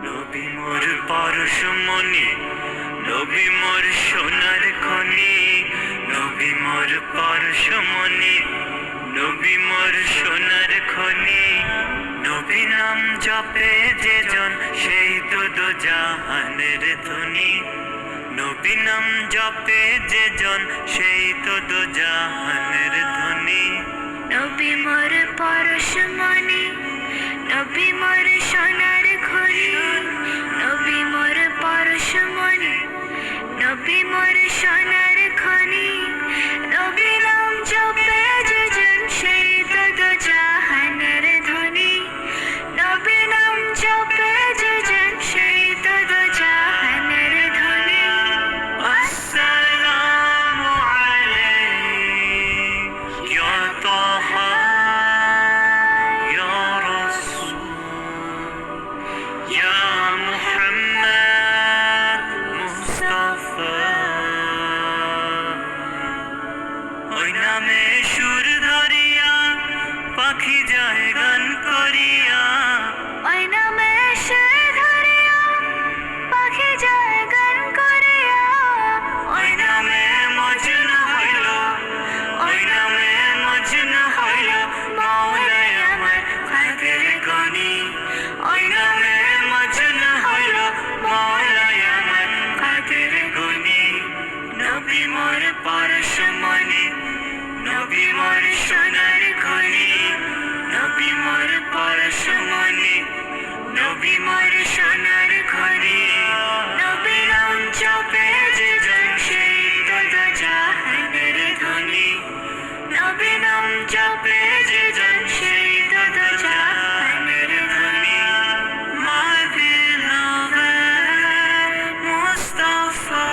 নবী মোর পরশমণি, নবী মোর সোনার খনি, নবী মোর পরশমণি, নবী মোর সোনার খনি। নবী নাম জপে যে জন সেই তো দোজাহানের ধনী। নবী নাম জপে যে জন সেই তো দোজাহানের ধনী। নবী মোর পরশমণি, নবী মোর সোনার খনি, নবী মোর পরশমণি, নবী মোর সোনার খনি। নবী নাম জপে যে জন সেই তো দোজাহানের ধনী। নবী নাম জপে যে জন সেই তো দোজাহানের ধনী। আসসালামু আলাইকা ইয়া তাহা ইয়া রাসূল ইয়া মুহাম্মদ মুস্তাফা। ওই নামে সুর ধরিয়া পাখি যায় গান করিয়া। ওই নামে সুর ধরিয়া পাখি যায় গান করিয়া। ওই নামে মজনু হইল, ওই নামে মজনু হইল মাওলায় আমার কাদের গনি। ওই নামে মজনু হইল মাওলায় আমার কাদের গনি। নবী মোর পরশমণি, নবী মোর সোনার খনি, নবী মোর পরশমণি, নবী মোর সোনার খনি। নবী নাম জপে যে জন সেই তো দোজাহানের ধনী। নবী নাম জপে যে জন সেই তো দোজাহানের ধনী। My beloved Mustafa,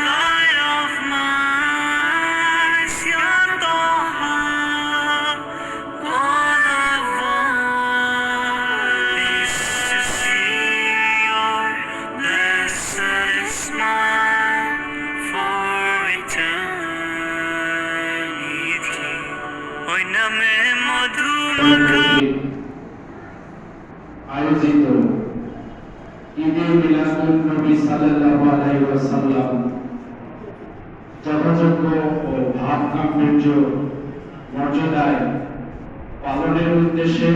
light of mine, Ya Taha, all I want is to see your blessed smile for eternity. ওই নামে মধুমাখা আয়োজিত ঈদে মিলাদুন নবী সাল্লাল্লাহু আলাইহি ওয়াসাল্লাম যথাযোগ্য ও ভাব গাম্ভীর্য মর্যাদায় পালনের উদ্দেশ্যে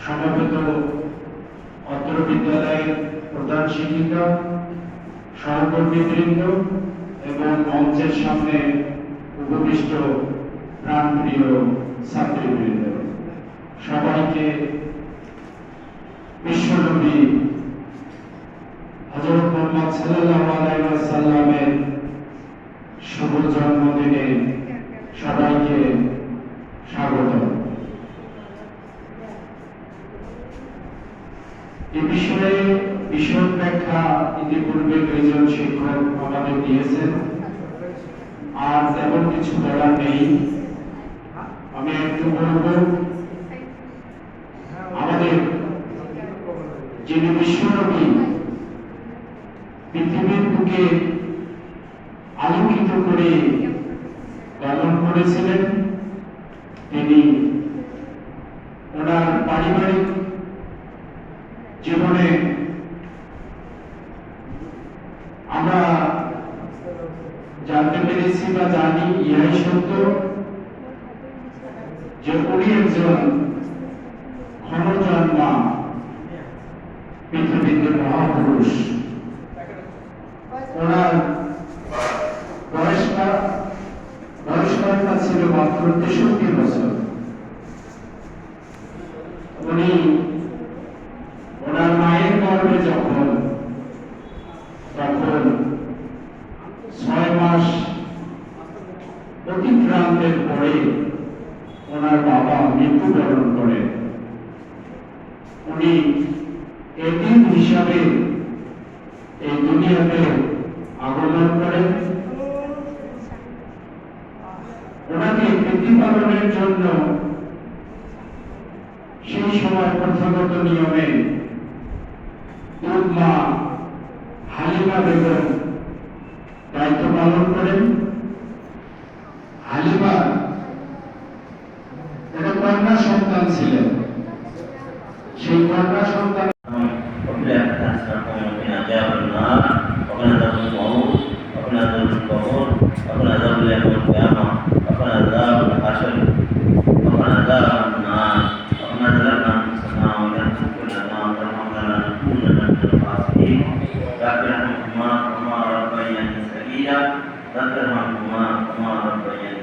সমবেত অত্র বিদ্যালয়ের প্রধান শিক্ষিকা, সহকর্মীবৃন্দ এবং মঞ্চের সামনে উপবিষ্ট প্রাণপ্রিয় ছাত্রীবৃন্দ, সবাইকে বিশ্বনবী হযরত মুহাম্মদ সাল্লাল্লাহু আলাইহি ওয়াসাল্লামের শুভ জন্মদিনে সবাইকে স্বাগত। এই বিষয়ে বিশদ ব্যাখ্যা ইতিপূর্বে দুইজন শিক্ষক আমাদের দিয়েছেন, আর তেমন কিছু বলার নেই। আমি একটু বলবো, আমাদের যিনি বিশ্বনবী পৃথিবীর বুকে আলোকিত করে গমন করেছিলেন, তিনি ওনার পারিবারিক জীবনে আমরা জানতে পেরেছি বা জানি, ইহাই সত্য যে উনি একজন ক্ষণজন্মা পৃথিবীতে মহাপুরুষ। ওনার বয়সকালটা ছিল মাত্র 63 বছর। উনি ওনার মায়ের গর্ভে তখন 6 মাস অতিক্রান্তের পরে ওনার বাবা মৃত্যুবরণ করেন। উনি এতিম হিসাবে এই দুনিয়াতে আগমন করেন। ওনাকে প্রতিপালনের জন্য সেই সময় প্রথাগত নিয়মে মা হালিমা বেগম দায়িত্ব পালন করেন। হালিমা একটা কন্যা সন্তান ছিলেন। সেই কন্যা সন্তান وفي أحسنكم من عذاب النار ومن عذاب الموت ومن عذاب القبر ومن عذاب يوم القيامة ومن عذاب الحشر ومن عذاب النار ومن عذاب أنفسنا ويغفر لنا وترحمنا لنكون من الخاسرين رب ارحمهما كما ربياني صغيرا رب ارحمهما كما ربياني